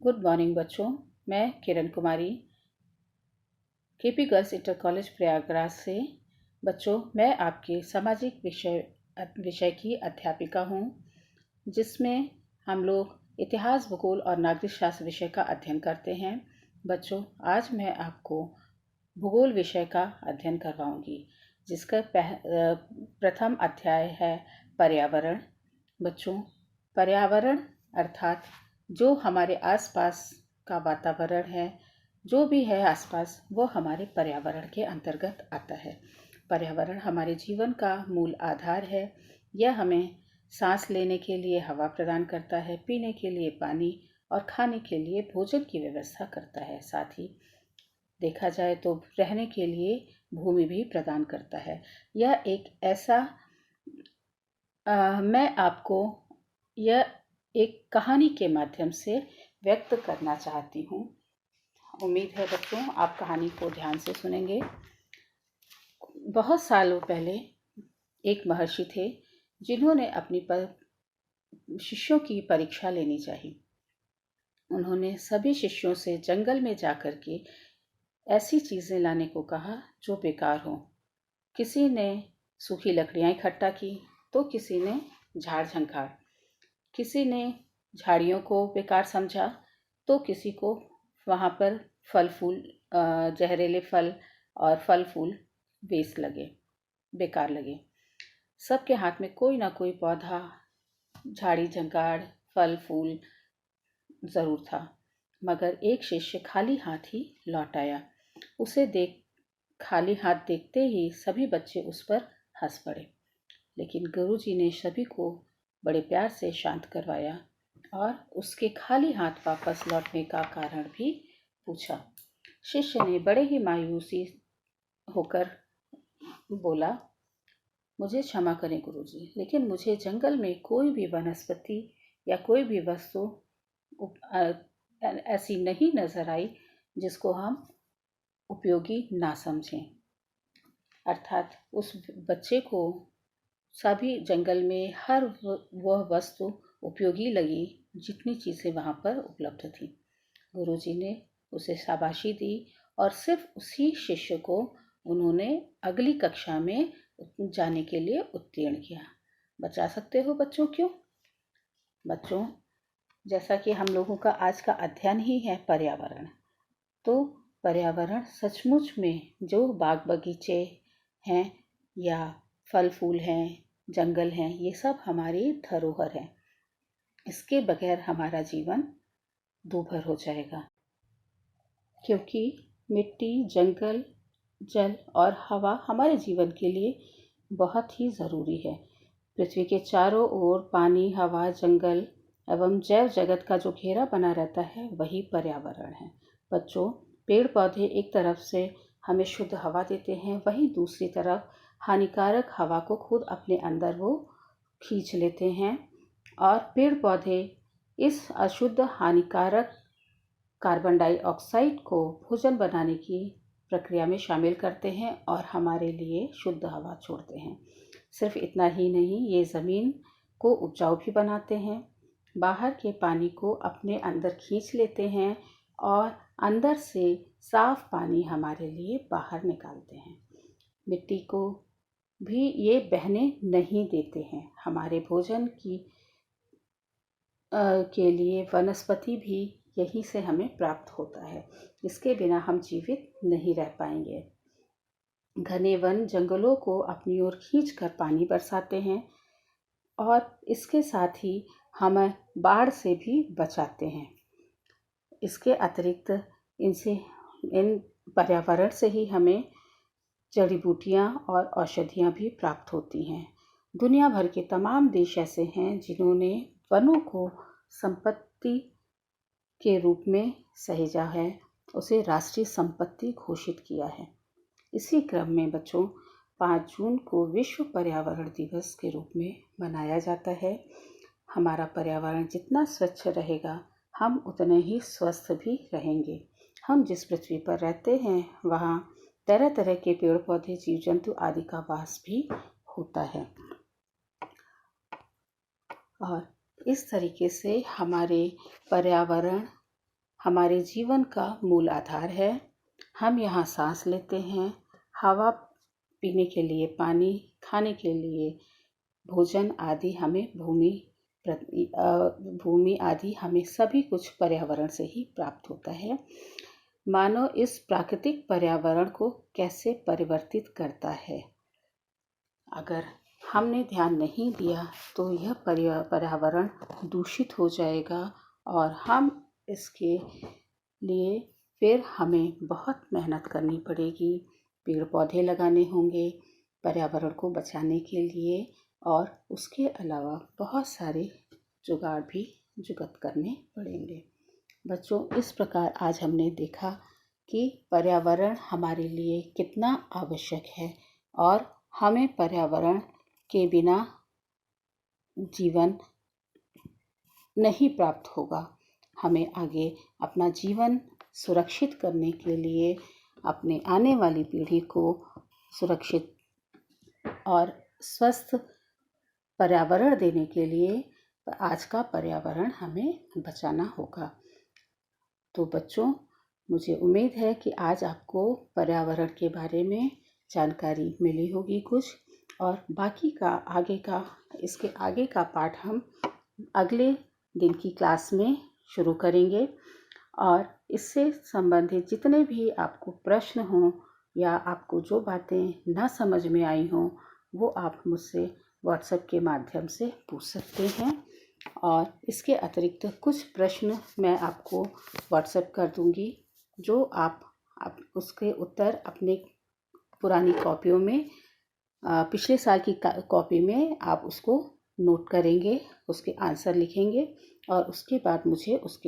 Good morning बच्चों। मैं Kiran Kumari KP girls inter college Prayagraj से। बच्चों, मैं आपके सामाजिक विषय की अध्यापिका हूँ, जिसमें हम लोग इतिहास, भूगोल और नागरिक शास्त्र विषय का अध्ययन करते हैं। बच्चों, आज मैं आपको भूगोल विषय का अध्ययन करवाऊंगी, जिसका प्रथम अध्याय है पर्यावरण। बच्चों, पर्यावरण अर्थात जो हमारे आसपास का वातावरण है, जो भी है आसपास, वो हमारे पर्यावरण के अंतर्गत आता है। पर्यावरण हमारे जीवन का मूल आधार है। यह हमें सांस लेने के लिए हवा प्रदान करता है, पीने के लिए पानी और खाने के लिए भोजन की व्यवस्था करता है। साथ ही देखा जाए तो रहने के लिए भूमि भी प्रदान करता है। यह एक ऐसा मैं आपको यह एक कहानी के माध्यम से व्यक्त करना चाहती हूँ। उम्मीद है बच्चों आप कहानी को ध्यान से सुनेंगे। बहुत सालों पहले एक महर्षि थे, जिन्होंने अपनी शिष्यों की परीक्षा लेनी चाहिए। उन्होंने सभी शिष्यों से जंगल में जाकर के ऐसी चीज़ें लाने को कहा जो बेकार हों। किसी ने सूखी लकड़ियाँ इकट्ठा की, तो किसी ने झाड़ झंखाड़, किसी ने झाड़ियों को बेकार समझा, तो किसी को वहाँ पर फल फूल जहरीले फल और फल फूल बेकार लगे। सबके हाथ में कोई ना कोई पौधा, झाड़ी झंखाड़, फल फूल ज़रूर था, मगर एक शिष्य खाली हाथ ही लौट आया। उसे खाली हाथ देखते ही सभी बच्चे उस पर हंस पड़े, लेकिन गुरुजी ने सभी को बड़े प्यार से शांत करवाया और उसके खाली हाथ वापस लौटने का कारण भी पूछा। शिष्य ने बड़े ही मायूसी होकर बोला, मुझे क्षमा करें गुरुजी, लेकिन मुझे जंगल में कोई भी वनस्पति या कोई भी वस्तु ऐसी नहीं नजर आई जिसको हम उपयोगी ना समझें। अर्थात उस बच्चे को सभी जंगल में हर वह वस्तु उपयोगी लगी जितनी चीज़ें वहाँ पर उपलब्ध थी। गुरुजी ने उसे शाबाशी दी और सिर्फ उसी शिष्य को उन्होंने अगली कक्षा में जाने के लिए उत्तीर्ण किया। बचा सकते हो बच्चों, क्यों? बच्चों, जैसा कि हम लोगों का आज का अध्ययन ही है पर्यावरण, तो पर्यावरण सचमुच में जो बाग बगीचे हैं या फल फूल हैं, जंगल हैं, ये सब हमारी धरोहर है। इसके बगैर हमारा जीवन दूभर हो जाएगा, क्योंकि मिट्टी, जंगल, जल और हवा हमारे जीवन के लिए बहुत ही ज़रूरी है। पृथ्वी के चारों ओर पानी, हवा, जंगल एवं जैव जगत का जो घेरा बना रहता है, वही पर्यावरण है। बच्चों, पेड़ पौधे एक तरफ से हमें शुद्ध हवा देते हैं, वहीं दूसरी तरफ हानिकारक हवा को खुद अपने अंदर वो खींच लेते हैं और पेड़ पौधे इस अशुद्ध हानिकारक कार्बन डाइऑक्साइड को भोजन बनाने की प्रक्रिया में शामिल करते हैं और हमारे लिए शुद्ध हवा छोड़ते हैं। सिर्फ इतना ही नहीं, ये ज़मीन को उपजाऊ भी बनाते हैं, बाहर के पानी को अपने अंदर खींच लेते हैं और अंदर से साफ पानी हमारे लिए बाहर निकालते हैं। मिट्टी को भी ये बहने नहीं देते हैं। हमारे भोजन के लिए वनस्पति भी यहीं से हमें प्राप्त होता है। इसके बिना हम जीवित नहीं रह पाएंगे। घने वन जंगलों को अपनी ओर खींचकर पानी बरसाते हैं और इसके साथ ही हमें बाढ़ से भी बचाते हैं। इसके अतिरिक्त इन पर्यावरण से ही हमें जड़ी बूटियाँ और औषधियाँ भी प्राप्त होती हैं। दुनिया भर के तमाम देश ऐसे हैं जिन्होंने वनों को संपत्ति के रूप में सहेजा है, उसे राष्ट्रीय संपत्ति घोषित किया है। इसी क्रम में बच्चों, 5 जून को विश्व पर्यावरण दिवस के रूप में मनाया जाता है। हमारा पर्यावरण जितना स्वच्छ रहेगा, हम उतने ही स्वस्थ भी रहेंगे। हम जिस पृथ्वी पर रहते हैं, वहाँ तरह तरह के पेड़ पौधे, जीव जंतु आदि का वास भी होता है और इस तरीके से हमारे पर्यावरण हमारे जीवन का मूल आधार है। हम यहाँ सांस लेते हैं, हवा पीने के लिए पानी, खाने के लिए भोजन आदि हमें भूमि आदि हमें सभी कुछ पर्यावरण से ही प्राप्त होता है। मानव इस प्राकृतिक पर्यावरण को कैसे परिवर्तित करता है, अगर हमने ध्यान नहीं दिया तो यह पर्यावरण दूषित हो जाएगा और हम इसके लिए फिर हमें बहुत मेहनत करनी पड़ेगी। पेड़ पौधे लगाने होंगे पर्यावरण को बचाने के लिए, और उसके अलावा बहुत सारे जुगाड़ भी जुगत करने पड़ेंगे। बच्चों, इस प्रकार आज हमने देखा कि पर्यावरण हमारे लिए कितना आवश्यक है और हमें पर्यावरण के बिना जीवन नहीं प्राप्त होगा। हमें आगे अपना जीवन सुरक्षित करने के लिए, अपने आने वाली पीढ़ी को सुरक्षित और स्वस्थ पर्यावरण देने के लिए आज का पर्यावरण हमें बचाना होगा। तो बच्चों, मुझे उम्मीद है कि आज आपको पर्यावरण के बारे में जानकारी मिली होगी कुछ, और बाकी का इसके आगे का पाठ हम अगले दिन की क्लास में शुरू करेंगे। और इससे संबंधित जितने भी आपको प्रश्न हों या आपको जो बातें ना समझ में आई हों, वो आप मुझसे व्हाट्सएप के माध्यम से पूछ सकते हैं। और इसके अतिरिक्त कुछ प्रश्न मैं आपको व्हाट्सएप कर दूंगी, जो आप उसके उत्तर अपने पुरानी कॉपियों में, पिछले साल की कॉपी में आप उसको नोट करेंगे, उसके आंसर लिखेंगे और उसके बाद मुझे उसके